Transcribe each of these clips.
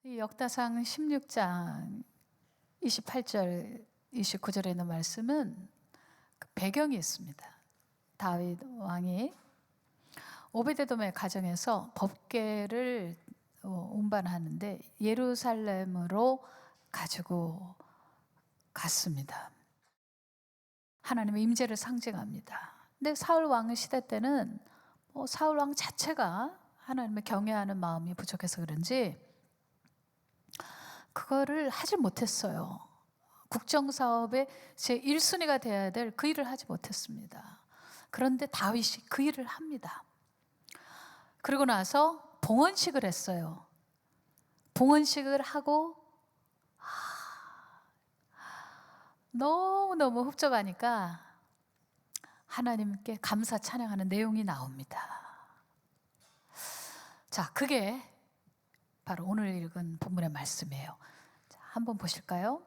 이 역다상 16장 28절, 29절에 있는 말씀은 그 배경이 있습니다. 다윗 왕이 오베데돔의 가정에서 법궤를 운반하는데 예루살렘으로 가지고 갔습니다. 하나님의 임재를 상징합니다. 근데 사울 왕 시대 때는 사울 왕 자체가 하나님을 경외하는 마음이 부족해서 그런지 그거를 하지 못했어요. 국정사업의 제 1순위가 돼야 될 그 일을 하지 못했습니다. 그런데 다윗이 그 일을 합니다. 그리고 나서 봉헌식을 했어요. 봉헌식을 하고 너무너무 흡족하니까 하나님께 감사 찬양하는 내용이 나옵니다. 자, 그게 바로 오늘 읽은 본문의 말씀이에요. 자, 한번 보실까요?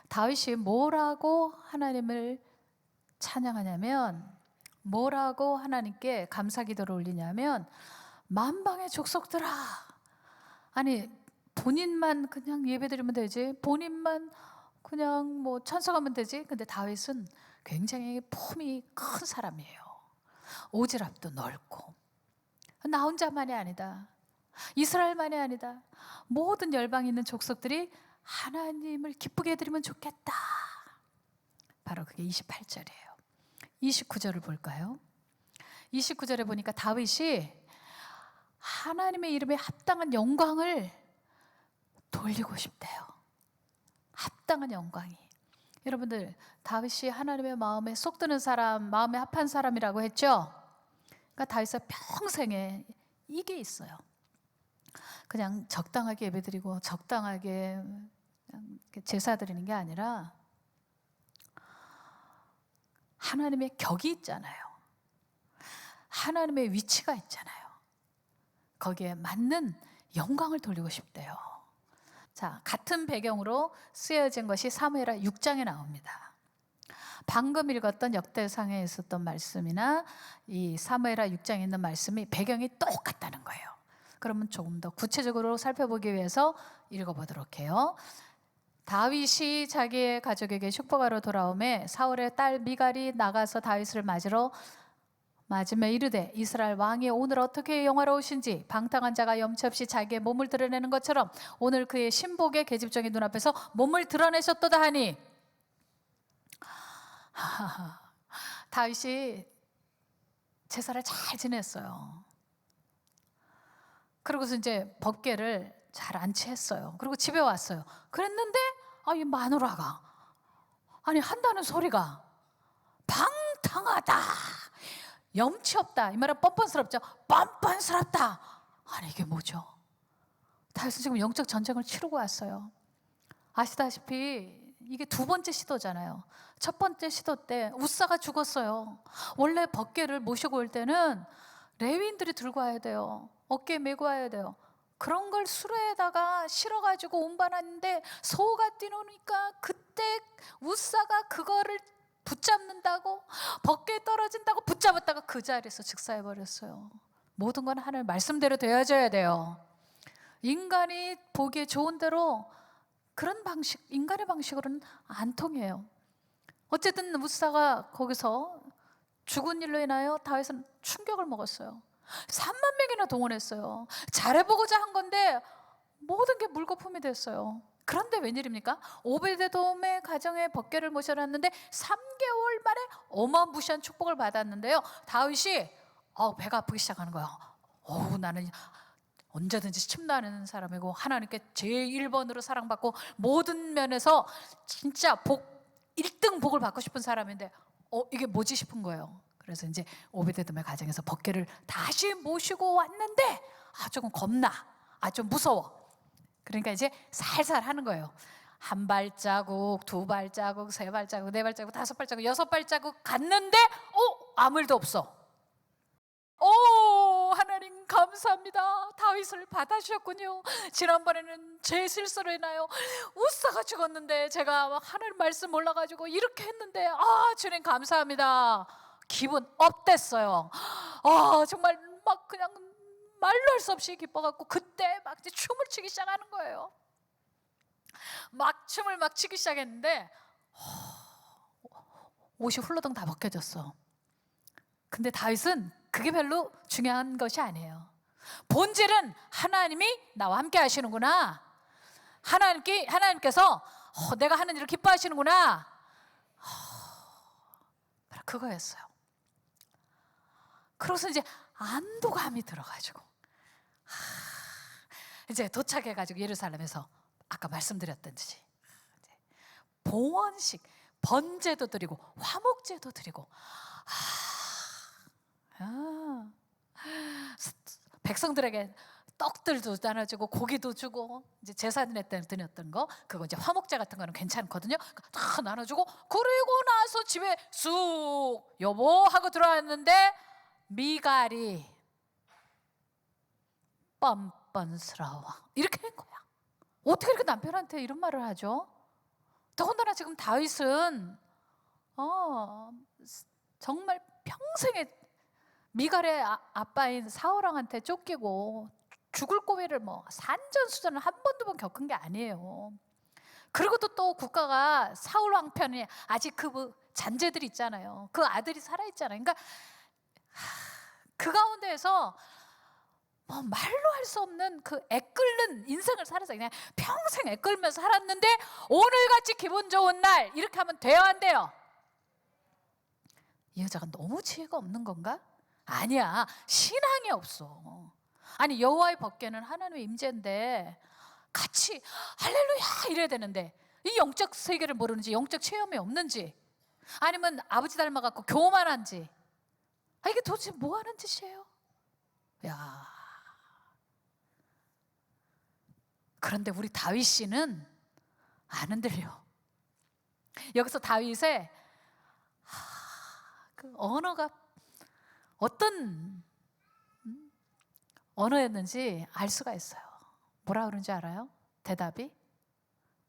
다윗이 뭐라고 하나님을 찬양하냐면, 뭐라고 하나님께 감사 기도를 올리냐면, 만방의 족속들아, 아니 본인만 그냥 예배드리면 되지, 본인만 그냥 뭐 찬송하면 되지. 근데 다윗은 굉장히 품이 큰 사람이에요. 오지랖도 넓고, 나 혼자만이 아니다, 이스라엘만이 아니다, 모든 열방에 있는 족속들이 하나님을 기쁘게 해드리면 좋겠다. 바로 그게 28절이에요. 29절을 볼까요? 29절에 보니까 다윗이 하나님의 이름에 합당한 영광을 돌리고 싶대요. 합당한 영광이. 여러분들, 다윗이 하나님의 마음에 쏙 드는 사람, 마음에 합한 사람이라고 했죠? 그러니까 다윗은 평생에 이게 있어요. 그냥 적당하게 예배드리고 적당하게 제사 드리는 게 아니라 하나님의 격이 있잖아요. 하나님의 위치가 있잖아요. 거기에 맞는 영광을 돌리고 싶대요. 자, 같은 배경으로 쓰여진 것이 사무엘하 6장에 나옵니다. 방금 읽었던 역대상에 있었던 말씀이나 이 사무엘하 6장에 있는 말씀이 배경이 똑같다는 거예요. 그러면 조금 더 구체적으로 살펴보기 위해서 읽어보도록 해요. 다윗이 자기의 가족에게 축복하러 돌아오매 사울의 딸 미갈이 나가서 다윗을 맞으며 이르되, 이스라엘 왕이 오늘 어떻게 영화로우신지 방탕한 자가 염치 없이 자기의 몸을 드러내는 것처럼 오늘 그의 신복의 계집종의 눈앞에서 몸을 드러내셨도다 하니, 다윗이 제사를 잘 지냈어요. 그러고서 이제 법궤를 잘 안치했어요. 그리고 집에 왔어요. 그랬는데 이 마누라가 한다는 소리가 방탕하다, 염치 없다, 이 말은 뻔뻔스럽죠. 뻔뻔스럽다. 이게 뭐죠? 다윗은 지금 영적 전쟁을 치르고 왔어요. 아시다시피 이게 두 번째 시도잖아요. 첫 번째 시도 때 우사가 죽었어요. 원래 법궤를 모시고 올 때는 레위인들이 들고 와야 돼요. 어깨에 메고 와야 돼요. 그런 걸 수레에다가 실어가지고 운반하는데 소가 뛰노니까 그때 우사가 그거를 붙잡는다고, 법궤에 떨어진다고 붙잡았다가 그 자리에서 즉사해버렸어요. 모든 건 하나님 말씀대로 되어져야 돼요. 인간이 보기에 좋은 대로 그런 방식, 인간의 방식으로는 안 통해요. 어쨌든 우사가 거기서 죽은 일로 인하여 다윗은 충격을 먹었어요. 3만 명이나 동원했어요. 잘해보고자 한 건데 모든 게 물거품이 됐어요. 그런데 웬일입니까? 오베데돔의 가정에 법궤를 모셔놨는데 3개월 만에 어마무시한 축복을 받았는데요. 다윗이 배가 아프기 시작하는 거예요. 나는 언제든지 침나는 사람이고 하나님께 제1번으로 사랑받고 모든 면에서 진짜 1등 복을 받고 싶은 사람인데 이게 뭐지 싶은 거예요. 그래서 이제 오베데돔의 가정에서 법궤를 다시 모시고 왔는데 조금 겁나, 좀 무서워. 그러니까 이제 살살 하는 거예요. 한 발자국, 두 발자국, 세 발자국, 네 발자국, 다섯 발자국, 여섯 발자국 갔는데 아무 일도 없어. 하나님 감사합니다. 다윗을 받아주셨군요. 지난번에는 제 실수로 인하여 우사가 죽었는데 제가 하나님 말씀 몰라가지고 이렇게 했는데 주님 감사합니다. 기분 업됐어요. 정말 막 그냥 말로 할 수 없이 기뻐갖고 그때 막 이제 춤을 추기 시작하는 거예요. 막 춤을 막 추기 시작했는데 옷이 훌러덩 다 벗겨졌어. 근데 다윗은 그게 별로 중요한 것이 아니에요. 본질은 하나님이 나와 함께 하시는구나. 하나님께서 내가 하는 일을 기뻐하시는구나. 바로 그거였어요. 그래서 이제 안도감이 들어가지고 이제 도착해가지고 예루살렘에서 아까 말씀드렸던 듯이 봉헌식, 번제도 드리고 화목제도 드리고 백성들에게 떡들도 나눠주고 고기도 주고 이제 제사드릴 때 드렸던 거 그거 이제 화목제 같은 거는 괜찮거든요. 다 나눠주고 그리고 나서 집에 쑥 여보 하고 들어왔는데 미갈이 뻔뻔스러워 이렇게 한 거야. 어떻게 이렇게 남편한테 이런 말을 하죠? 더군다나 지금 다윗은 정말 평생에 미갈의 아빠인 사울왕한테 쫓기고 죽을 고비를 뭐 산전수전을 한 번 두 번 겪은 게 아니에요. 그리고도 또 국가가 사울왕 편에 아직 그 잔재들이 있잖아요. 그 아들이 살아있잖아요. 그러니까 그 가운데에서 뭐 말로 할 수 없는 그 애끓는 인생을 살아서 그냥 평생 애끓면서 살았는데 오늘같이 기분 좋은 날 이렇게 하면 돼요 안 돼요? 이 여자가 너무 지혜가 없는 건가? 아니야, 신앙이 없어. 아니 여호와의 법궤는 하나님의 임재인데 같이 할렐루야 이래야 되는데 이 영적 세계를 모르는지 영적 체험이 없는지 아니면 아버지 닮아갖고 교만한지 이게 도대체 뭐 하는 짓이에요? 야. 그런데 우리 다윗씨는 안 흔들려. 여기서 다윗의 그 언어가 어떤 언어였는지 알 수가 있어요. 뭐라 그런지 알아요? 대답이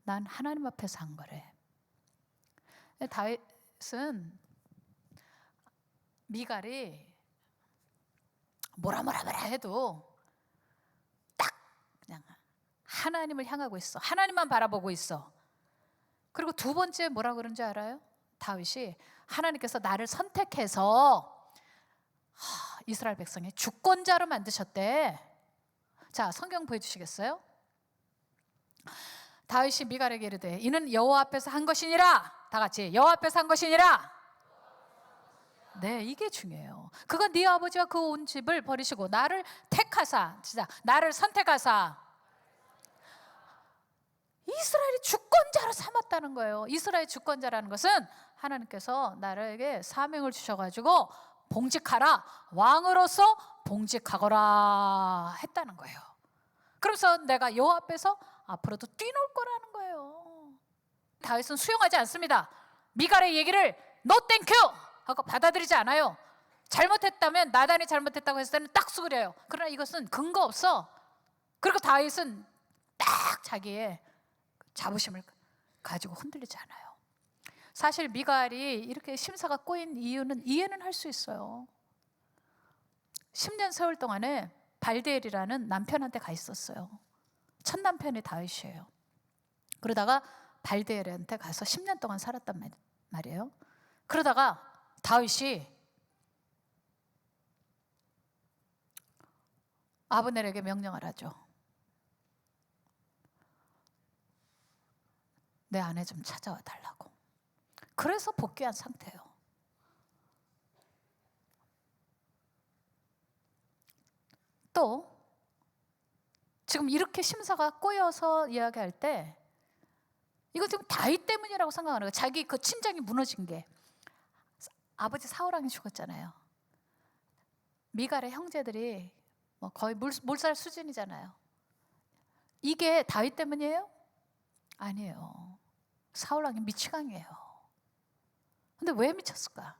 난 하나님 앞에서 한 거래. 다윗은 미갈이 뭐라 해도 딱 그냥 하나님을 향하고 있어. 하나님만 바라보고 있어. 그리고 두 번째 뭐라 그런지 알아요? 다윗이 하나님께서 나를 선택해서 이스라엘 백성의 주권자로 만드셨대. 자, 성경 보여주시겠어요? 다윗이 미갈에게 이르되 이는 여호와 앞에서 한 것이니라. 다 같이 여호와 앞에서 한 것이니라. 네, 이게 중요해요. 그가 네 아버지와 그 온 집을 버리시고 나를 택하사, 진짜 나를 선택하사 이스라엘의 주권자로 삼았다는 거예요. 이스라엘 주권자라는 것은 하나님께서 나에게 사명을 주셔가지고 봉직하라, 왕으로서 봉직하거라 했다는 거예요. 그래서 내가 여호와 앞에서 앞으로도 뛰놀 거라는 거예요. 다윗은 수용하지 않습니다. 미갈의 얘기를 No thank you 하고 받아들이지 않아요. 잘못했다면 나단이 잘못했다고 했을 때는 딱 수그려요. 그러나 이것은 근거 없어. 그리고 다윗은 딱 자기의 자부심을 가지고 흔들리지 않아요. 사실 미갈이 이렇게 심사가 꼬인 이유는 이해는 할 수 있어요. 10년 세월 동안에 발디엘이라는 남편한테 가 있었어요. 첫 남편이 다윗이에요. 그러다가 발디엘한테 가서 10년 동안 살았단 말이에요. 그러다가 다윗이 아브넬에게 명령을 하죠. 내 아내 좀 찾아와 달라고. 그래서 복귀한 상태예요. 또 지금 이렇게 심사가 꼬여서 이야기할 때 이거 지금 다윗 때문이라고 생각하는 거예요. 자기 그 친정이 무너진 게 아버지 사울왕이 죽었잖아요. 미갈의 형제들이 뭐 거의 몰살 수준이잖아요. 이게 다윗 때문이에요? 아니에요. 사울왕이 미치광이에요. 근데 왜 미쳤을까?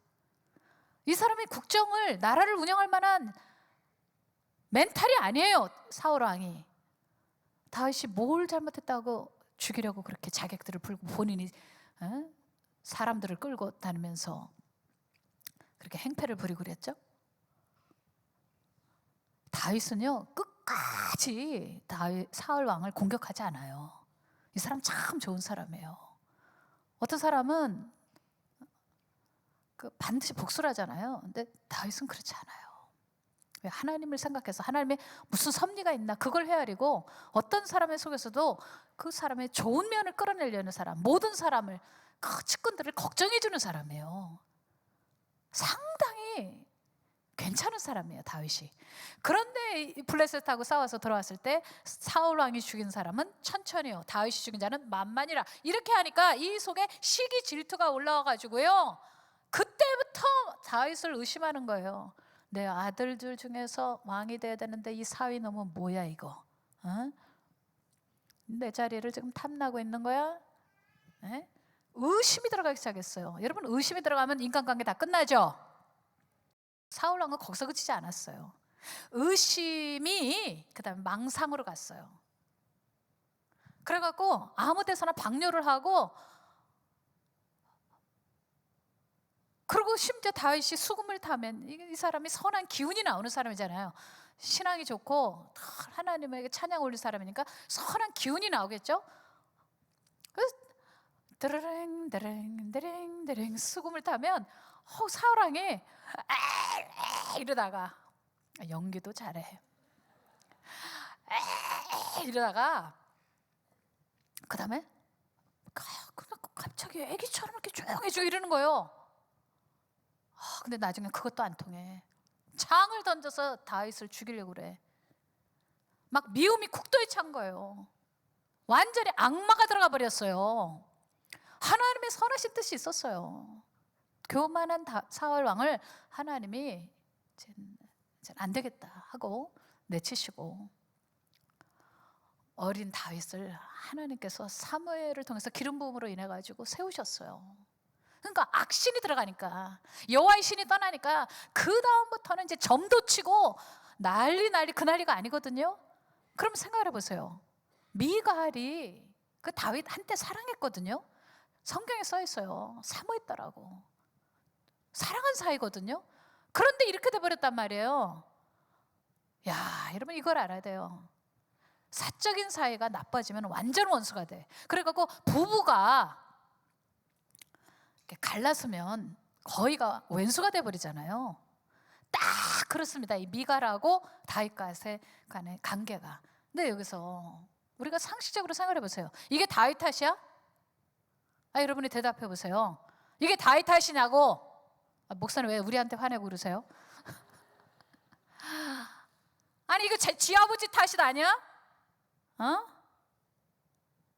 이 사람이 국정을, 나라를 운영할 만한 멘탈이 아니에요. 사울왕이. 다윗이 뭘 잘못했다고 죽이려고 그렇게 자객들을 풀고 본인이 사람들을 끌고 다니면서 그렇게 행패를 부리고 그랬죠? 다윗은요 끝까지 사울 왕을 공격하지 않아요. 이 사람 참 좋은 사람이에요. 어떤 사람은 반드시 복수를 하잖아요. 근데 다윗은 그렇지 않아요. 왜? 하나님을 생각해서 하나님의 무슨 섭리가 있나 그걸 헤아리고 어떤 사람의 속에서도 그 사람의 좋은 면을 끌어내려는 사람, 모든 사람을, 그 측근들을 걱정해 주는 사람이에요. 상당히 괜찮은 사람이에요, 다윗이. 그런데 블레셋하고 싸워서 들어왔을 때 사울 왕이 죽인 사람은 천천히요, 다윗이 죽인 자는 만만이라, 이렇게 하니까 이 속에 시기 질투가 올라와 가지고요, 그때부터 다윗을 의심하는 거예요. 내 아들들 중에서 왕이 돼야 되는데 이 사위 놈은 뭐야 이거? 어? 내 자리를 지금 탐나고 있는 거야? 에? 의심이 들어가기 시작했어요. 여러분, 의심이 들어가면 인간관계 다 끝나죠? 사울 왕은 거기서 그치지 않았어요. 의심이 그다음에 망상으로 갔어요. 그래갖고 아무 데서나 방뇨를 하고, 그리고 심지어 다윗이 수금을 타면 이 사람이 선한 기운이 나오는 사람이잖아요. 신앙이 좋고 하나님에게 찬양 올릴 사람이니까 선한 기운이 나오겠죠. 그래서 드르릉 드릉 드릉 드릉 수금을 타면 사울 왕이 이러다가, 연기도 잘해, 이러다가 그 다음에 갑자기 애기처럼 이렇게 조용해지고 이러는 거예요. 근데 나중에 그것도 안 통해. 창을 던져서 다윗을 죽이려고 그래. 막 미움이 국도에 찬 거예요. 완전히 악마가 들어가 버렸어요. 하나님의 선하신 뜻이 있었어요. 교만한 사울 왕을 하나님이 이제 안 되겠다 하고 내치시고, 어린 다윗을 하나님께서 사무엘을 통해서 기름 부음으로 인해 가지고 세우셨어요. 그러니까 악신이 들어가니까, 여호와의 신이 떠나니까 그 다음부터는 이제 점도 치고 난리 그 난리가 아니거든요. 그럼 생각을 해보세요. 미갈이 그 다윗 한때 사랑했거든요. 성경에 써 있어요. 사모했다라고. 사랑한 사이거든요. 그런데 이렇게 돼버렸단 말이에요. 야, 여러분 이걸 알아야 돼요. 사적인 사이가 나빠지면 완전 원수가 돼. 그래갖고 부부가 갈라서면 거의가 왼수가 돼버리잖아요. 딱 그렇습니다. 이 미갈하고 다윗과의 간의 관계가. 근데 여기서 우리가 상식적으로 생각해 보세요. 이게 다윗 탓이야? 여러분이 대답해 보세요. 이게 다윗 탓이냐고. 목사님 왜 우리한테 화내고 그러세요? 아니 이거 지 아버지 탓이 아니야?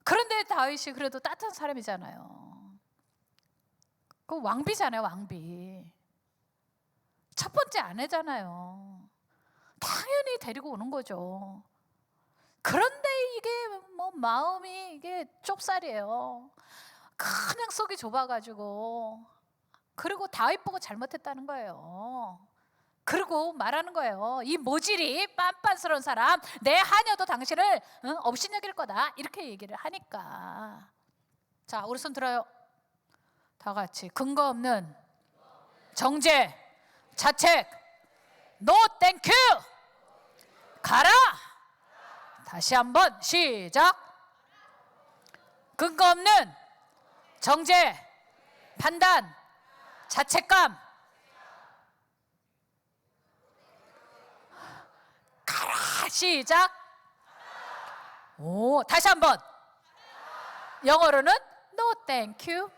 그런데 다윗이 그래도 따뜻한 사람이잖아요. 그 왕비잖아요, 왕비. 첫 번째 아내잖아요. 당연히 데리고 오는 거죠. 그런데 이게 마음이 이게 좁쌀이에요. 그냥 속이 좁아가지고, 그리고 다윗 보고 잘못했다는 거예요. 그리고 말하는 거예요. 이 모질이 빤빤스러운 사람, 내 하녀도 당신을 업신여길 거다, 이렇게 얘기를 하니까. 자, 우리 손 들어요. 다 같이. 근거 없는 정죄, 자책, 노 땡큐, 가라. 다시 한번 시작. 근거 없는 정죄, 판단, 자책감, 가라. 시작. 오, 다시 한번. 영어로는 no thank you.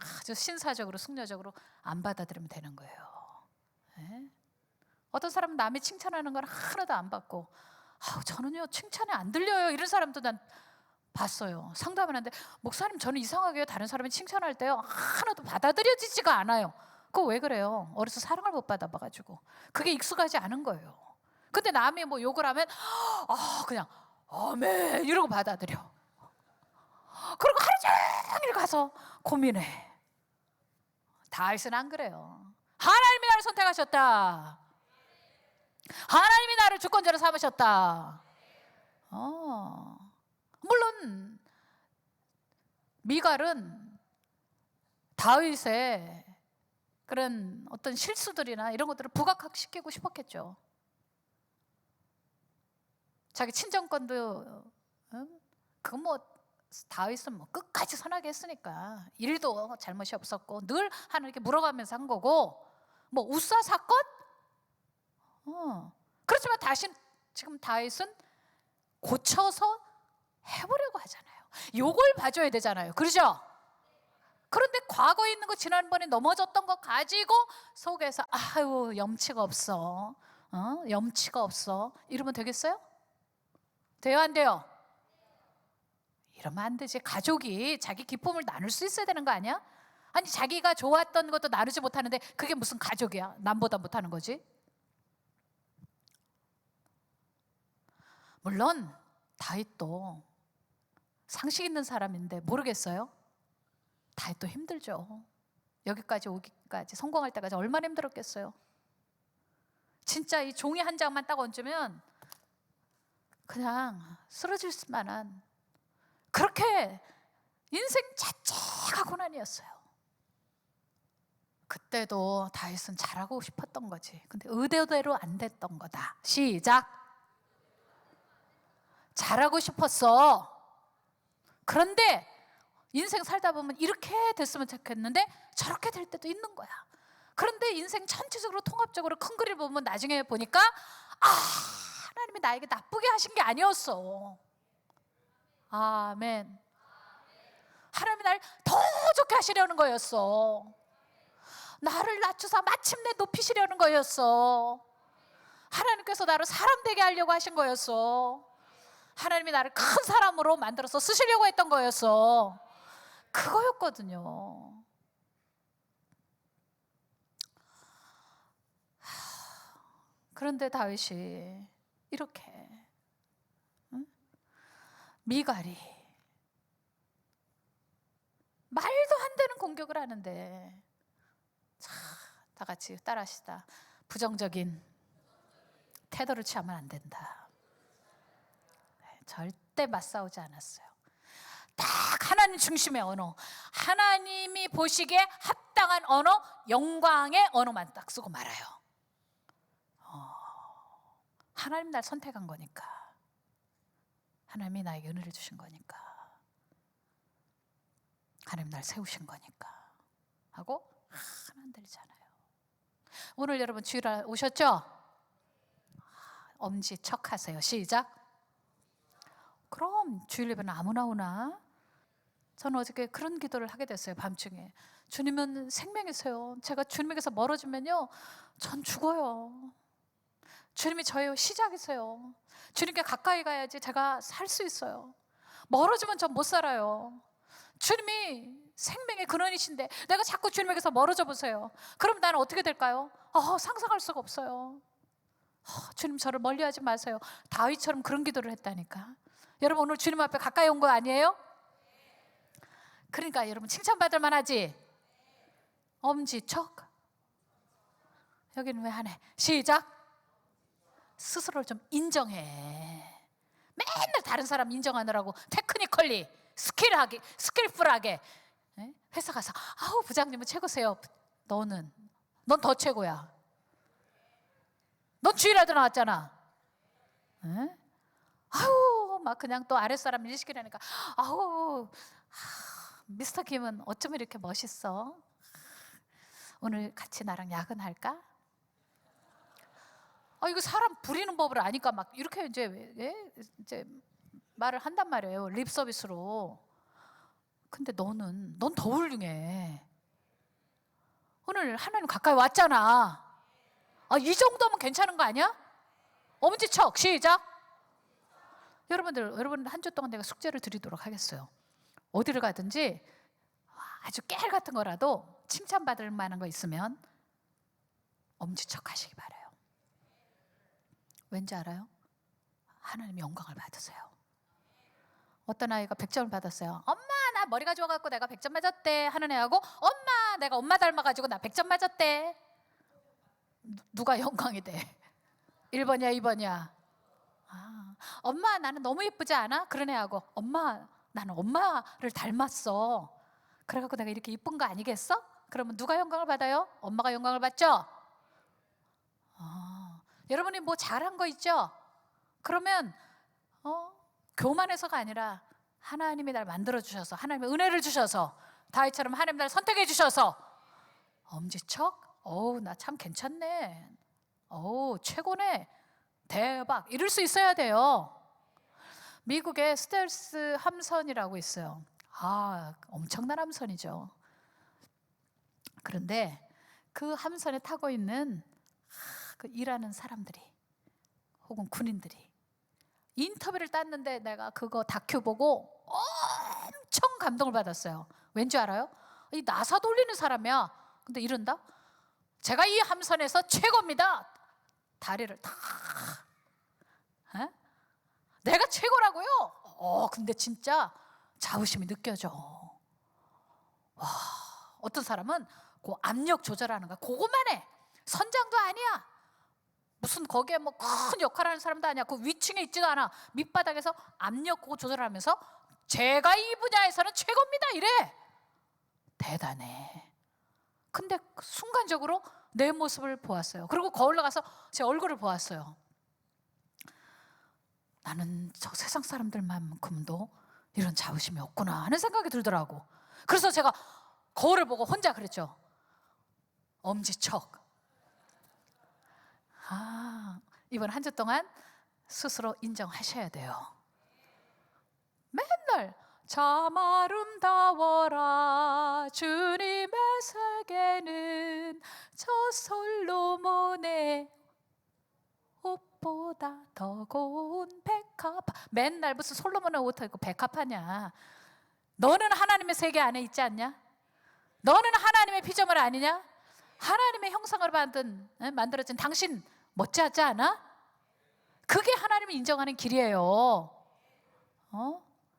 아주 신사적으로 승려적으로 안 받아들이면 되는 거예요. 네? 어떤 사람은 남이 칭찬하는 걸 하나도 안 받고, 저는요 칭찬이 안 들려요, 이런 사람도 난 봤어요. 상담을 하는데, 목사님 저는 이상하게요, 다른 사람이 칭찬할 때요 하나도 받아들여지지가 않아요. 그거 왜 그래요? 어려서 사랑을 못 받아봐가지고 그게 익숙하지 않은 거예요. 근데 남이 욕을 하면 그냥 아멘 이러고 받아들여. 그리고 하루 종일 가서 고민해. 다윗은 안 그래요. 하나님이 나를 선택하셨다. 하나님이 나를 주권자로 삼으셨다. 물론 미갈은 다윗의 그런 어떤 실수들이나 이런 것들을 부각시키고 싶었겠죠. 자기 친정권도 그거 뭐 다윗은 뭐 끝까지 선하게 했으니까 일도 잘못이 없었고 늘 하나님께 물어가면서 한 거고, 뭐 우사 사건? 그렇지만 다시 지금 다윗은 고쳐서 해보려고 하잖아요. 요걸 봐줘야 되잖아요. 그러죠? 그런데 과거에 있는 거, 지난번에 넘어졌던 거 가지고 속에서 아유 염치가 없어, 염치가 없어 이러면 되겠어요? 돼요 안 돼요? 이러면 안 되지. 가족이 자기 기쁨을 나눌 수 있어야 되는 거 아니야? 아니 자기가 좋았던 것도 나누지 못하는데 그게 무슨 가족이야? 남보다 못하는 거지. 물론 다윗도 상식 있는 사람인데 모르겠어요? 다윗도 힘들죠. 여기까지 오기까지, 성공할 때까지 얼마나 힘들었겠어요. 진짜 이 종이 한 장만 딱 얹으면 그냥 쓰러질 만한, 그렇게 인생 자체가 고난이었어요. 그때도 다윗은 잘하고 싶었던 거지. 근데 의도대로 안 됐던 거다. 시작. 잘하고 싶었어. 그런데 인생 살다 보면 이렇게 됐으면 좋겠는데 저렇게 될 때도 있는 거야. 그런데 인생 전체적으로 통합적으로 큰 그림을 보면 나중에 보니까 하나님이 나에게 나쁘게 하신 게 아니었어. 아멘. 하나님이 날 더 좋게 하시려는 거였어. 나를 낮추사 마침내 높이시려는 거였어. 하나님께서 나를 사람 되게 하려고 하신 거였어. 하나님이 나를 큰 사람으로 만들어서 쓰시려고 했던 거였어. 그거였거든요. 그런데 다윗이 이렇게 미갈이 말도 안 되는 공격을 하는데, 자, 다 같이 따라하시다. 부정적인 태도를 취하면 안 된다. 절대 맞싸우지 않았어요. 딱 하나님 중심의 언어, 하나님이 보시기에 합당한 언어, 영광의 언어만 딱 쓰고 말아요. 하나님 날 선택한 거니까, 하나님이 나에게 은혜를 주신 거니까, 하나님 날 세우신 거니까 하고 하나 안 들리잖아요. 오늘 여러분 주일날 오셨죠? 엄지척하세요. 시작. 그럼 주일 예배는 아무나 오나? 저는 어저께 그런 기도를 하게 됐어요. 밤중에. 주님은 생명이세요. 제가 주님에게서 멀어지면요, 전 죽어요. 주님이 저의 시작이세요. 주님께 가까이 가야지 제가 살 수 있어요. 멀어지면 전 못 살아요. 주님이 생명의 근원이신데 내가 자꾸 주님에게서 멀어져 보세요. 그럼 나는 어떻게 될까요? 상상할 수가 없어요. 주님 저를 멀리하지 마세요. 다윗처럼 그런 기도를 했다니까. 여러분 오늘 주님 앞에 가까이 온 거 아니에요? 그러니까 여러분 칭찬받을 만하지? 엄지척. 여기는 왜 하네? 시작. 스스로를 좀 인정해. 맨날 다른 사람 인정하느라고 테크니컬리 스킬풀하게 회사 가서 아우 부장님은 최고세요. 넌 더 최고야. 넌 주일에도 나왔잖아. 아우 막 그냥 또 아랫사람 일 시키려니까 아우 미스터 김은 어쩜 이렇게 멋있어? 오늘 같이 나랑 야근할까? 이거 사람 부리는 법을 아니까 막 이렇게 이제 말을 한단 말이에요. 립 서비스로. 근데 넌 더 훌륭해. 오늘 하나님 가까이 왔잖아. 이 정도면 괜찮은 거 아니야? 엄지척 시작. 여러분 한 주 동안 내가 숙제를 드리도록 하겠어요. 어디를 가든지 아주 깨알 같은 거라도 칭찬받을 만한 거 있으면 엄지척 하시기 바라요. 왠지 알아요? 하나님 영광을 받으세요. 어떤 아이가 100점을 받았어요. 엄마 나 머리가 좋아갖고 내가 100점 맞았대 하는 애하고, 엄마 내가 엄마 닮아가지고 나 100점 맞았대. 누가 영광이 돼? 1번이야 2번이야? 엄마 나는 너무 예쁘지 않아? 그런 애하고, 엄마 나는 엄마를 닮았어. 그래갖고 내가 이렇게 예쁜 거 아니겠어? 그러면 누가 영광을 받아요? 엄마가 영광을 받죠? 여러분이 뭐 잘한 거 있죠? 그러면 교만해서가 아니라 하나님이 날 만들어 주셔서, 하나님의 은혜를 주셔서, 다윗처럼 하나님 날 선택해 주셔서 엄지척? 나 참 괜찮네, 최고네, 대박, 이럴 수 있어야 돼요. 미국에 스텔스 함선이라고 있어요. 엄청난 함선이죠. 그런데 그 함선에 타고 있는 그 일하는 사람들이 혹은 군인들이 인터뷰를 땄는데, 내가 그거 다큐 보고 엄청 감동을 받았어요. 왠지 알아요? 이 나사 돌리는 사람이야. 근데 이른다? 제가 이 함선에서 최고입니다. 다리를 탁. 내가 최고라고요? 근데 진짜 자부심이 느껴져. 와, 어떤 사람은 그 압력 조절하는 거야. 그것만 해. 선장도 아니야. 무슨 거기에 뭐 큰 역할하는 사람도 아니야. 그 위층에 있지도 않아. 밑바닥에서 압력 그거 조절하면서 제가 이 분야에서는 최고입니다, 이래. 대단해. 근데 순간적으로 내 모습을 보았어요. 그리고 거울로 가서 제 얼굴을 보았어요. 나는 저 세상 사람들만큼도 이런 자부심이 없구나 하는 생각이 들더라고. 그래서 제가 거울을 보고 혼자 그랬죠. 엄지척. 이번 한 주 동안 스스로 인정하셔야 돼요. 맨날 참 아름다워라 주님의 세계는 저 솔로몬의 옷보다 더 고운 백합화. 맨날 무슨 솔로몬의 옷 입고 백합화냐. 너는 하나님의 세계 안에 있지 않냐? 너는 하나님의 피조물 아니냐? 하나님의 형상으로 만들어진 당신 멋지하지 않아? 그게 하나님이 인정하는 길이에요.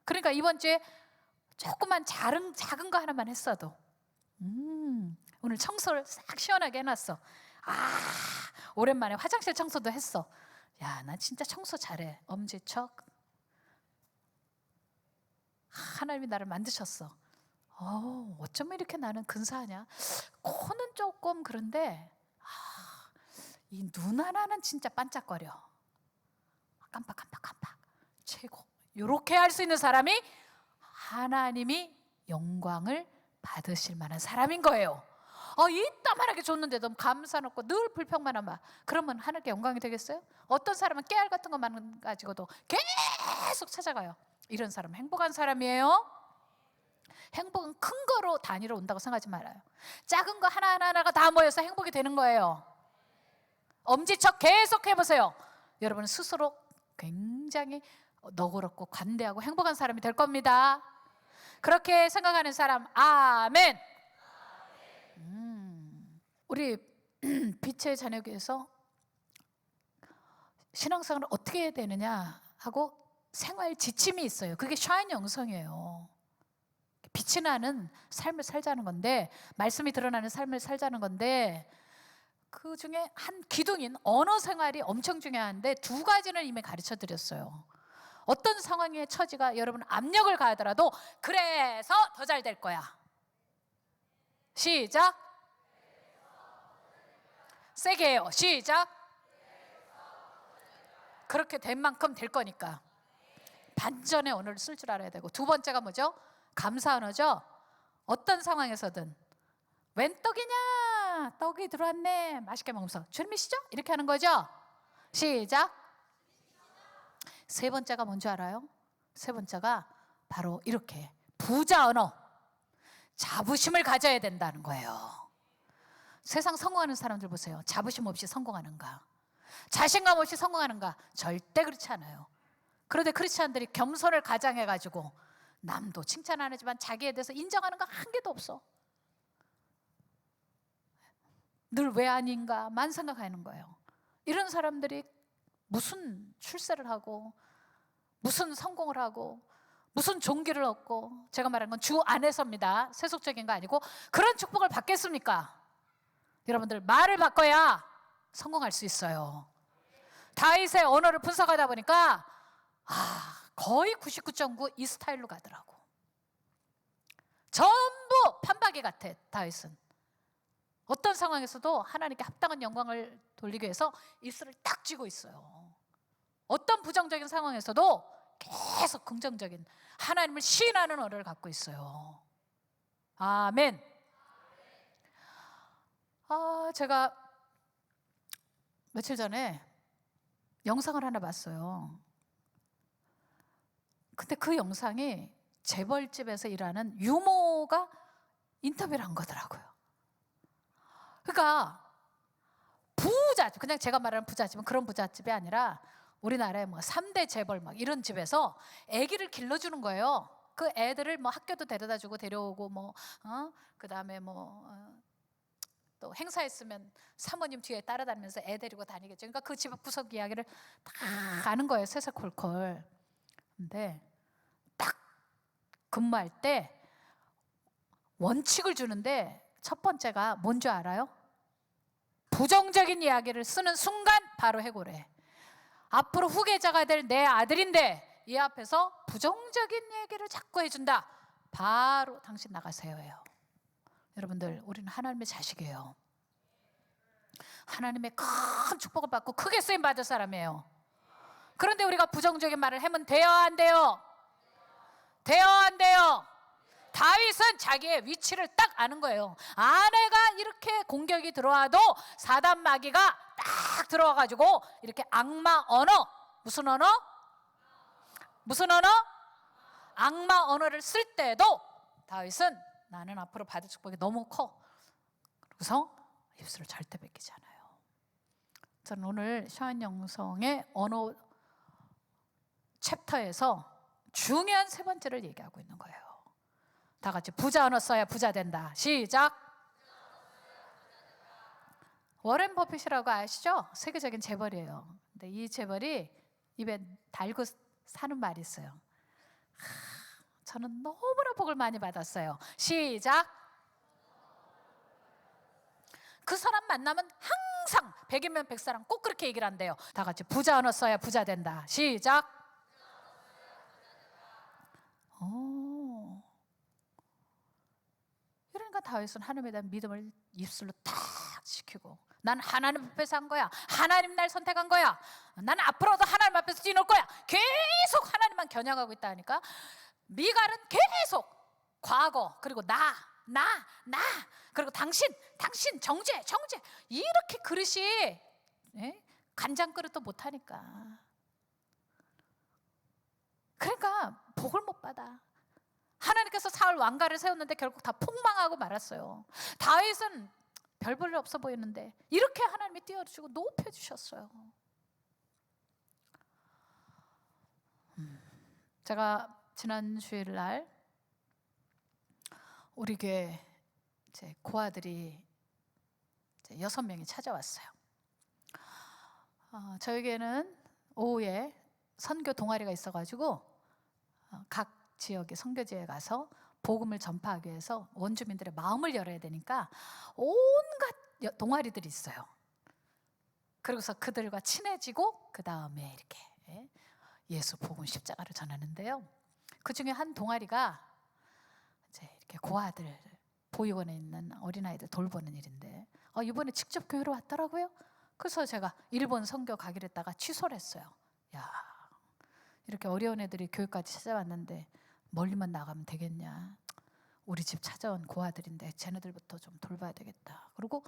그러니까 이번 주에 조그만 작은 거 하나만 했어도 오늘 청소를 싹 시원하게 해놨어. 오랜만에 화장실 청소도 했어. 야, 나 진짜 청소 잘해. 엄지척. 하나님이 나를 만드셨어. 어쩌면 이렇게 나는 근사하냐. 코는 조금 그런데 이 눈 하나는 진짜 반짝거려. 깜빡 최고. 이렇게 할 수 있는 사람이 하나님이 영광을 받으실 만한 사람인 거예요. 이따만하게 줬는데 너무 감사 없고 늘 불평만 하면, 그러면 하나님께 영광이 되겠어요? 어떤 사람은 깨알 같은 것만 가지고도 계속 찾아가요. 이런 사람 행복한 사람이에요. 행복은 큰 거로 단위로 온다고 생각하지 말아요. 작은 거 하나하나가 다 모여서 행복이 되는 거예요. 엄지척 계속 해보세요. 여러분은 스스로 굉장히 너그럽고 관대하고 행복한 사람이 될 겁니다. 그렇게 생각하는 사람 아멘. 우리 빛의 자녀교회에서 신앙생활을 어떻게 해야 되느냐 하고 생활 지침이 있어요. 그게 샤인 영성이에요. 빛이 나는 삶을 살자는 건데, 말씀이 드러나는 삶을 살자는 건데, 그 중에 한 기둥인 언어 생활이 엄청 중요한데 두 가지는 이미 가르쳐 드렸어요. 어떤 상황의 처지가 여러분 압력을 가하더라도 그래서 더 잘 될 거야. 시작. 세게 해요. 시작. 그렇게 된 만큼 될 거니까 반전의 언어를 쓸 줄 알아야 되고, 두 번째가 뭐죠? 감사 언어죠. 어떤 상황에서든 웬 떡이냐, 떡이 들어왔네, 맛있게 먹으면서 주님이시죠? 이렇게 하는 거죠. 시작. 세 번째가 뭔지 알아요? 세 번째가 바로 이렇게 부자 언어, 자부심을 가져야 된다는 거예요. 세상 성공하는 사람들 보세요. 자부심 없이 성공하는가? 자신감 없이 성공하는가? 절대 그렇지 않아요. 그런데 크리스찬들이 겸손을 가장해가지고 남도 칭찬 안 하지만 자기에 대해서 인정하는 거 한 개도 없어. 늘 왜 아닌가만 생각하는 거예요. 이런 사람들이 무슨 출세를 하고 무슨 성공을 하고 무슨 종기를 얻고, 제가 말하는 건 주 안에서입니다. 세속적인 거 아니고, 그런 축복을 받겠습니까? 여러분들 말을 바꿔야 성공할 수 있어요. 다윗의 언어를 분석하다 보니까 거의 99.9 이 스타일로 가더라고. 전부 판박이 같아. 다윗은 어떤 상황에서도 하나님께 합당한 영광을 돌리기 위해서 입술을 딱 쥐고 있어요. 어떤 부정적인 상황에서도 계속 긍정적인 하나님을 시인하는 언어를 갖고 있어요. 아멘. 제가 며칠 전에 영상을 하나 봤어요. 근데 그 영상이 재벌집에서 일하는 유모가 인터뷰를 한 거더라고요. 그러니까 부잣집, 그냥 제가 말하는 부잣집은 그런 부잣집이 아니라 우리나라의 뭐 3대 재벌 막 이런 집에서 아기를 길러주는 거예요. 그 애들을 뭐 학교도 데려다주고 데려오고 뭐 그다음에 또 행사 있으면 사모님 뒤에 따라다니면서 애 데리고 다니겠죠. 그러니까 그 집 구석 이야기를 다 아는 거예요. 세세콜콜. 근데 딱 근무할 때 원칙을 주는데 첫 번째가 뭔지 알아요? 부정적인 이야기를 쓰는 순간 바로 해고래. 앞으로 후계자가 될 내 아들인데 이 앞에서 부정적인 얘기를 자꾸 해준다. 바로 당신 나가세요예요. 여러분들, 우리는 하나님의 자식이에요. 하나님의 큰 축복을 받고 크게 쓰임 받을 사람이에요. 그런데 우리가 부정적인 말을 하면 돼요, 안 돼요? 돼요, 안 돼요? 다윗은 자기의 위치를 딱 아는 거예요. 아내가 이렇게 공격이 들어와도 사단 마귀가 딱 들어와가지고 이렇게 악마 언어, 무슨 언어? 무슨 언어? 악마 언어를 쓸 때도 다윗은 나는 앞으로 받을 축복이 너무 커. 그래서 입술을 절대 뺏기지 않아요. 저는 오늘 샤인 영성의 언어 챕터에서 중요한 세 번째를 얘기하고 있는 거예요. 다 같이 부자 언어 써야 부자 된다. 시작. 워렌 버핏이라고 아시죠? 세계적인 재벌이에요. 근데 이 재벌이 입에 달고 사는 말이 있어요. 저는 너무나 복을 많이 받았어요. 시작. 그 사람 만나면 항상 100이면 100사람 꼭 그렇게 얘기를 한대요. 다 같이 부자 언어 써야 부자 된다. 시작. 그러니까 다윗은 하나님에 대한 믿음을 입술로 딱 지키고, 난 하나님 앞에서 한 거야. 하나님 날 선택한 거야. 나는 앞으로도 하나님 앞에서 뛰놀 거야. 계속 하나님만 겨냥하고 있다니까. 미갈은 계속 과거, 그리고 나 그리고 당신 정죄 이렇게 그릇이 간장 그릇도 못하니까. 그러니까 복을 못 받아. 하나님께서 사울 왕가를 세웠는데 결국 다 폭망하고 말았어요. 다윗은 별 볼 일 없어 보이는데 이렇게 하나님이 띄워주시고 높여주셨어요. 제가 지난 주일날 우리 교회 이제 고아들이 이제 6명이 찾아왔어요. 저에게는 오후에 선교 동아리가 있어가지고 각 지역의 선교지에 가서 복음을 전파하기 위해서 원주민들의 마음을 열어야 되니까 온갖 동아리들이 있어요. 그러고서 그들과 친해지고 그 다음에 이렇게 예수 복음 십자가를 전하는데요. 그 중에 한 동아리가 이제 이렇게 고아들 보육원에 있는 어린아이들 돌보는 일인데 이번에 직접 교회로 왔더라고요. 그래서 제가 일본 선교 가기로 했다가 취소를 했어요. 야, 이렇게 어려운 애들이 교회까지 찾아왔는데 멀리만 나가면 되겠냐. 우리 집 찾아온 고아들인데 쟤네들부터 좀 돌봐야 되겠다. 그리고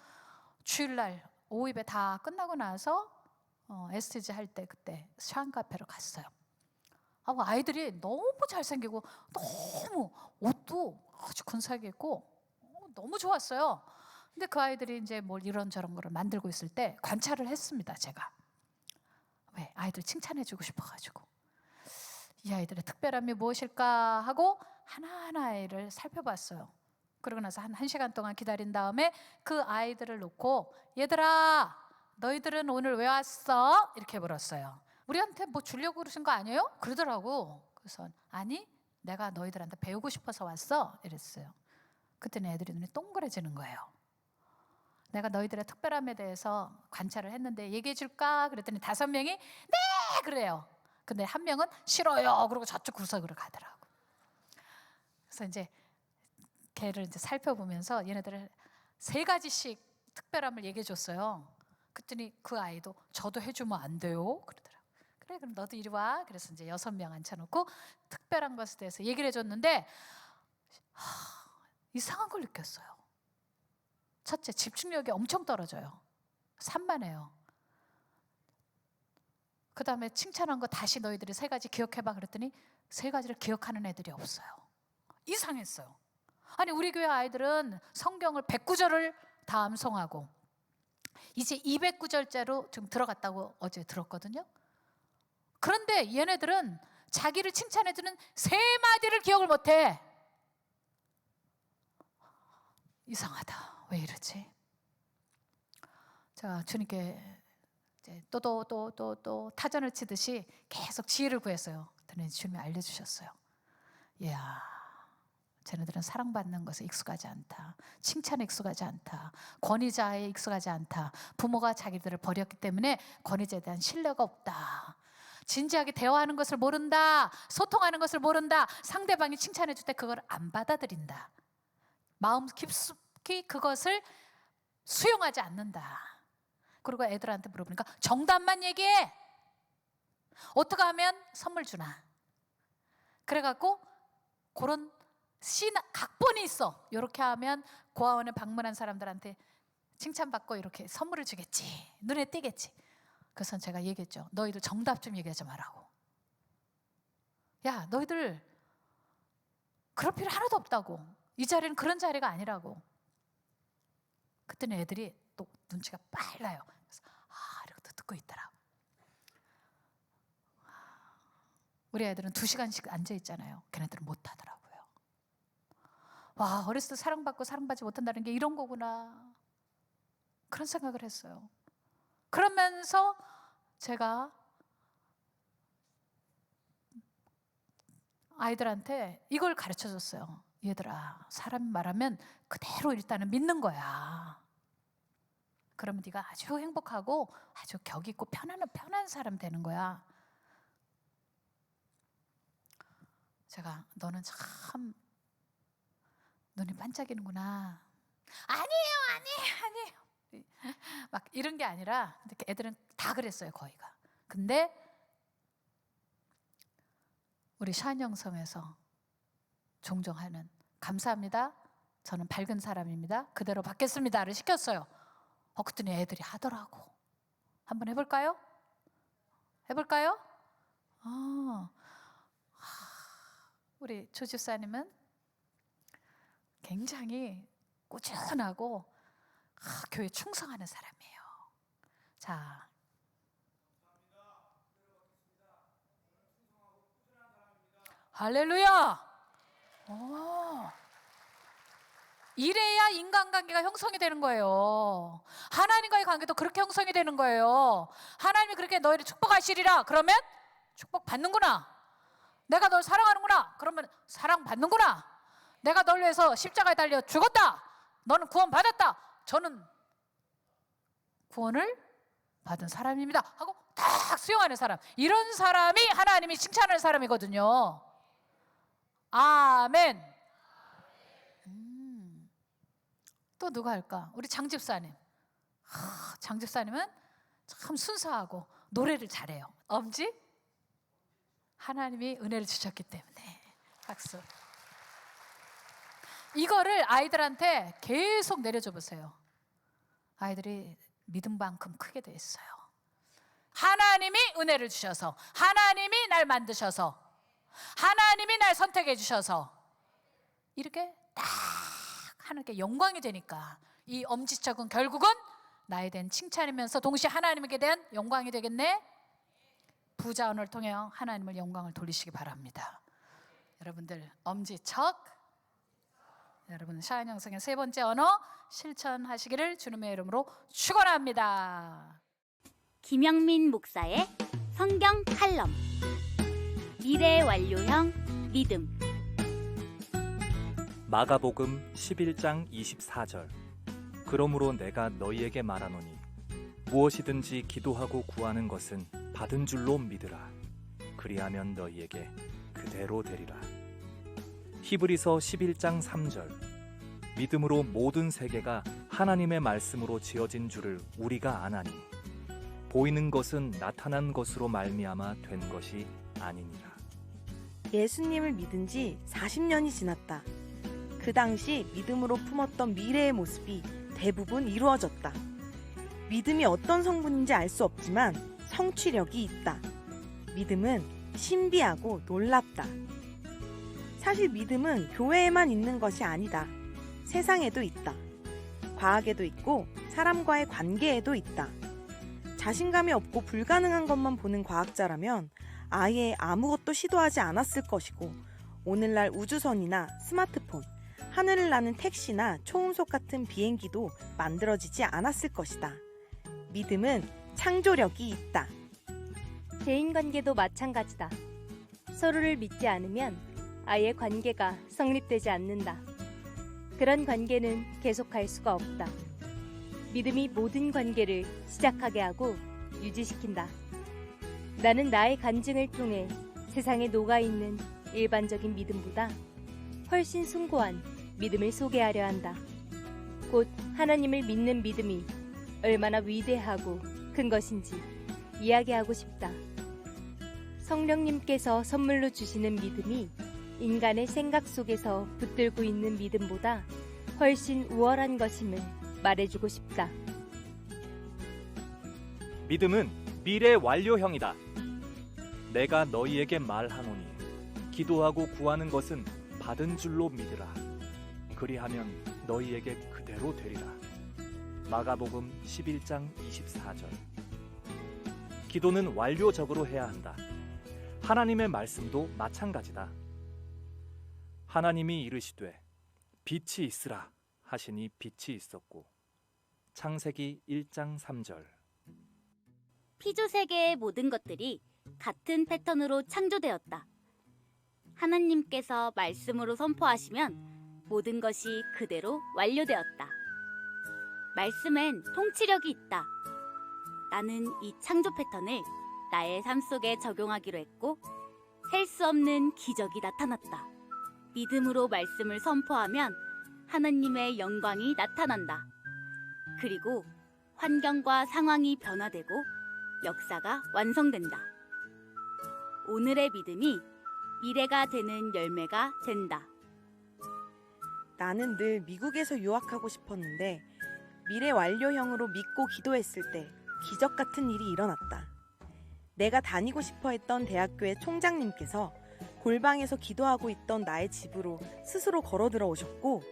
주일날 오후 예배 다 끝나고 나서 STG 할 때 그때 샤인 카페로 갔어요. 아이들이 너무 잘생기고 너무 옷도 아주 근사하게 입고 너무 좋았어요. 근데 그 아이들이 이제 뭘 이런저런 거를 만들고 있을 때 관찰을 했습니다. 제가 왜 아이들 칭찬해주고 싶어가지고 이 아이들의 특별함이 무엇일까 하고 하나하나를 살펴봤어요. 그러고 나서 한 1시간 동안 기다린 다음에 그 아이들을 놓고 얘들아 너희들은 오늘 왜 왔어? 이렇게 물었어요. 우리한테 뭐 주려고 그러신 거 아니에요? 그러더라고. 그래서 아니 내가 너희들한테 배우고 싶어서 왔어 이랬어요. 그때는 애들이 눈이 동그래지는 거예요. 내가 너희들의 특별함에 대해서 관찰을 했는데 얘기해 줄까? 그랬더니 5명이 네 그래요. 근데 한 명은 싫어요. 그리고 저쪽 구석으로 가더라고. 그래서 이제 걔를 이제 살펴보면서 얘네들을 3가지씩 특별함을 얘기해 줬어요. 그랬더니 그 아이도 저도 해주면 안 돼요? 그러더라고. 그래 그럼 너도 이리 와. 그래서 이제 6명 앉혀놓고 특별한 것에 대해서 얘기를 해줬는데 이상한 걸 느꼈어요. 첫째, 집중력이 엄청 떨어져요. 산만해요. 그 다음에 칭찬한 거 다시 너희들이 3가지 기억해봐 그랬더니 3가지를 기억하는 애들이 없어요. 이상했어요. 아니 우리 교회 아이들은 성경을 100구절을 다 암송하고 이제 200구절째로 지금 들어갔다고 어제 들었거든요. 그런데 얘네들은 자기를 칭찬해주는 3마디를 기억을 못해. 이상하다. 왜 이러지? 제가 주님께 이제 또 타전을 치듯이 계속 지혜를 구했어요. 그랬더니 주님이 알려주셨어요. 이야, 쟤네들은 사랑받는 것에 익숙하지 않다. 칭찬에 익숙하지 않다. 권위자에 익숙하지 않다. 부모가 자기들을 버렸기 때문에 권위자에 대한 신뢰가 없다. 진지하게 대화하는 것을 모른다. 소통하는 것을 모른다. 상대방이 칭찬해 줄 때 그걸 안 받아들인다. 마음 깊숙이 그것을 수용하지 않는다. 그리고 애들한테 물어보니까 정답만 얘기해. 어떻게 하면 선물 주나. 그래갖고 그런 각본이 있어. 이렇게 하면 고아원에 방문한 사람들한테 칭찬받고 이렇게 선물을 주겠지. 눈에 띄겠지. 그래서 제가 얘기했죠. 너희들 정답 좀 얘기하지 말라고. 야, 너희들 그럴 필요 하나도 없다고. 이 자리는 그런 자리가 아니라고. 그때는 애들이 또 눈치가 빨라요. 그래서 이러고 듣고 있더라고. 우리 애들은 2시간씩 앉아 있잖아요. 걔네들은 못 하더라고요. 와, 어렸을 때 사랑받고 사랑받지 못한다는 게 이런 거구나. 그런 생각을 했어요. 그러면서 제가 아이들한테 이걸 가르쳐 줬어요. 얘들아, 사람이 말하면 그대로 일단은 믿는 거야. 그러면 네가 아주 행복하고 아주 격 있고 편한 사람 되는 거야. 제가 너는 참 눈이 반짝이는구나. 아니에요. 막 이런 게 아니라 애들은 다 그랬어요, 거의가. 근데 우리 샤인영성에서 종종 하는 감사합니다. 저는 밝은 사람입니다. 그대로 받겠습니다를 시켰어요. 그랬더니 애들이 하더라고. 한번 해볼까요? 우리 조 집사님은 굉장히 꾸준하고 교회 충성하는 사람이에요. 자, 할렐루야. 이래야 인간관계가 형성이 되는 거예요. 하나님과의 관계도 그렇게 형성이 되는 거예요. 하나님이 그렇게 너희를 축복하시리라. 그러면 축복 받는구나. 내가 널 사랑하는구나. 그러면 사랑받는구나. 내가 널 위해서 십자가에 달려 죽었다. 너는 구원 받았다. 저는 구원을 받은 사람입니다 하고 딱 수용하는 사람. 이런 사람이 하나님이 칭찬하는 사람이거든요. 아멘. 또 누가 할까? 우리 장 집사님. 장 집사님은 참 순수하고 노래를 잘해요. 엄지? 하나님이 은혜를 주셨기 때문에. 박수. 이거를 아이들한테 계속 내려줘 보세요. 아이들이 믿음만큼 크게 돼 있어요. 하나님이 은혜를 주셔서, 하나님이 날 만드셔서, 하나님이 날 선택해 주셔서 이렇게 딱 하나님께 영광이 되니까 이 엄지척은 결국은 나에 대한 칭찬이면서 동시에 하나님에게 대한 영광이 되겠네. 부자언을 통해 하나님을 영광을 돌리시기 바랍니다. 여러분들 엄지척, 여러분 샤인영성의 3번째 언어 실천하시기를 주님의 이름으로 축원합니다. 김영민 목사의 성경 칼럼. 미래 완료형 믿음. 마가복음 11장 24절. 그러므로 내가 너희에게 말하노니 무엇이든지 기도하고 구하는 것은 받은 줄로 믿으라. 그리하면 너희에게 그대로 되리라. 히브리서 11장 3절. 믿음으로 모든 세계가 하나님의 말씀으로 지어진 줄을 우리가 아나니 보이는 것은 나타난 것으로 말미암아 된 것이 아니니라. 예수님을 믿은 지 40년이 지났다. 그 당시 믿음으로 품었던 미래의 모습이 대부분 이루어졌다. 믿음이 어떤 성분인지 알 수 없지만 성취력이 있다. 믿음은 신비하고 놀랍다. 사실 믿음은 교회에만 있는 것이 아니다. 세상에도 있다. 과학에도 있고 사람과의 관계에도 있다. 자신감이 없고 불가능한 것만 보는 과학자라면 아예 아무것도 시도하지 않았을 것이고, 오늘날 우주선이나 스마트폰, 하늘을 나는 택시나 초음속 같은 비행기도 만들어지지 않았을 것이다. 믿음은 창조력이 있다. 대인관계도 마찬가지다. 서로를 믿지 않으면 아예 관계가 성립되지 않는다. 그런 관계는 계속할 수가 없다. 믿음이 모든 관계를 시작하게 하고 유지시킨다. 나는 나의 간증을 통해 세상에 녹아있는 일반적인 믿음보다 훨씬 숭고한 믿음을 소개하려 한다. 곧 하나님을 믿는 믿음이 얼마나 위대하고 큰 것인지 이야기하고 싶다. 성령님께서 선물로 주시는 믿음이 인간의 생각 속에서 붙들고 있는 믿음보다 훨씬 우월한 것임을 말해주고 싶다. 믿음은 미래 완료형이다. 내가 너희에게 말하노니 기도하고 구하는 것은 받은 줄로 믿으라. 그리하면 너희에게 그대로 되리라. 마가복음 11장 24절. 기도는 완료적으로 해야 한다. 하나님의 말씀도 마찬가지다. 하나님이 이르시되 빛이 있으라 하시니 빛이 있었고. 창세기 1장 3절. 피조 세계의 모든 것들이 같은 패턴으로 창조되었다. 하나님께서 말씀으로 선포하시면 모든 것이 그대로 완료되었다. 말씀엔 통치력이 있다. 나는 이 창조 패턴을 나의 삶 속에 적용하기로 했고, 셀 수 없는 기적이 나타났다. 믿음으로 말씀을 선포하면 하나님의 영광이 나타난다. 그리고 환경과 상황이 변화되고 역사가 완성된다. 오늘의 믿음이 미래가 되는 열매가 된다. 나는 늘 미국에서 유학하고 싶었는데 미래 완료형으로 믿고 기도했을 때 기적 같은 일이 일어났다. 내가 다니고 싶어 했던 대학교의 총장님께서 골방에서 기도하고 있던 나의 집으로 스스로 걸어 들어오셨고,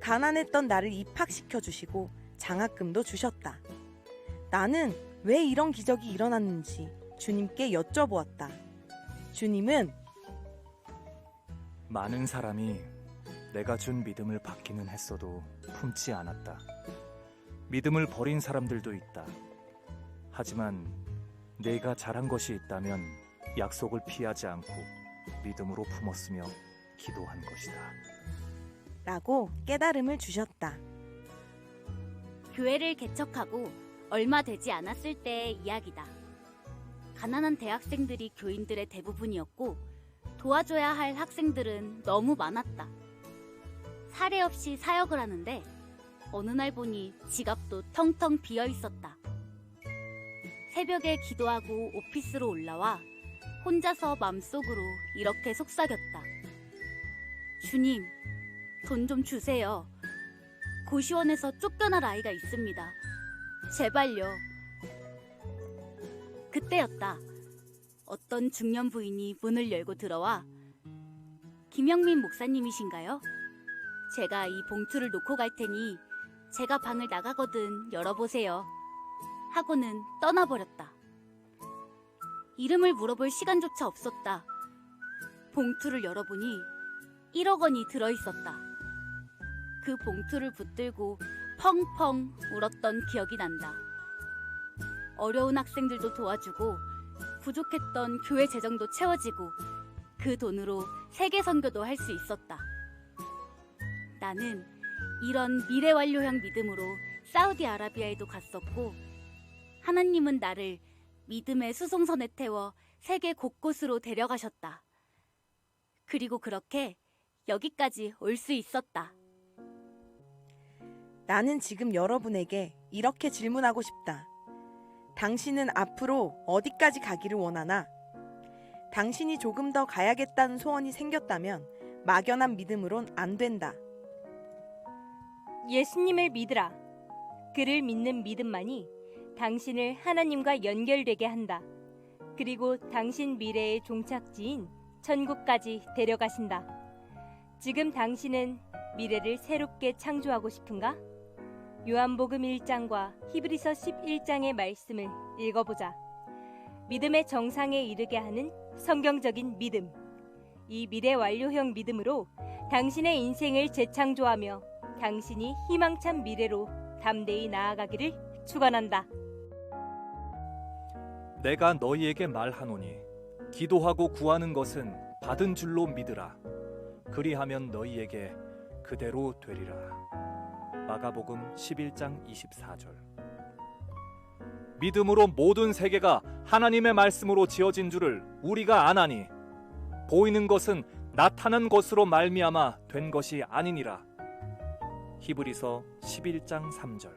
가난했던 나를 입학시켜 주시고 장학금도 주셨다. 나는 왜 이런 기적이 일어났는지 주님께 여쭤보았다. 주님은 많은 사람이 내가 준 믿음을 받기는 했어도 품지 않았다. 믿음을 버린 사람들도 있다. 하지만 내가 잘한 것이 있다면 약속을 피하지 않고 믿음으로 품었으며 기도한 것이다. 라고 깨달음을 주셨다. 교회를 개척하고 얼마 되지 않았을 때의 이야기다. 가난한 대학생들이 교인들의 대부분이었고, 도와줘야 할 학생들은 너무 많았다. 사례 없이 사역을 하는데 어느 날 보니 지갑도 텅텅 비어 있었다. 새벽에 기도하고 오피스로 올라와 혼자서 맘속으로 이렇게 속삭였다. 주님, 돈 좀 주세요. 고시원에서 쫓겨날 아이가 있습니다. 제발요. 그때였다. 어떤 중년 부인이 문을 열고 들어와, 김영민 목사님이신가요? 제가 이 봉투를 놓고 갈 테니 제가 방을 나가거든 열어보세요. 하고는 떠나버렸다. 이름을 물어볼 시간조차 없었다. 봉투를 열어보니 1억 원이 들어있었다. 그 봉투를 붙들고 펑펑 울었던 기억이 난다. 어려운 학생들도 도와주고 부족했던 교회 재정도 채워지고 그 돈으로 세계 선교도 할 수 있었다. 나는 이런 미래 완료형 믿음으로 사우디아라비아에도 갔었고, 하나님은 나를 믿음의 수송선에 태워 세계 곳곳으로 데려가셨다. 그리고 그렇게 여기까지 올 수 있었다. 나는 지금 여러분에게 이렇게 질문하고 싶다. 당신은 앞으로 어디까지 가기를 원하나? 당신이 조금 더 가야겠다는 소원이 생겼다면 막연한 믿음으론 안 된다. 예수님을 믿으라. 그를 믿는 믿음만이 당신을 하나님과 연결되게 한다. 그리고 당신 미래의 종착지인 천국까지 데려가신다. 지금 당신은 미래를 새롭게 창조하고 싶은가? 요한복음 1장과 히브리서 11장의 말씀을 읽어보자. 믿음의 정상에 이르게 하는 성경적인 믿음. 이 미래 완료형 믿음으로 당신의 인생을 재창조하며 당신이 희망찬 미래로 담대히 나아가기를 축원한다. 내가 너희에게 말하노니 기도하고 구하는 것은 받은 줄로 믿으라. 그리하면 너희에게 그대로 되리라. 마가복음 11장 24절. 믿음으로 모든 세계가 하나님의 말씀으로 지어진 줄을 우리가 아나니 보이는 것은 나타난 것으로 말미암아 된 것이 아니니라. 히브리서 11장 3절.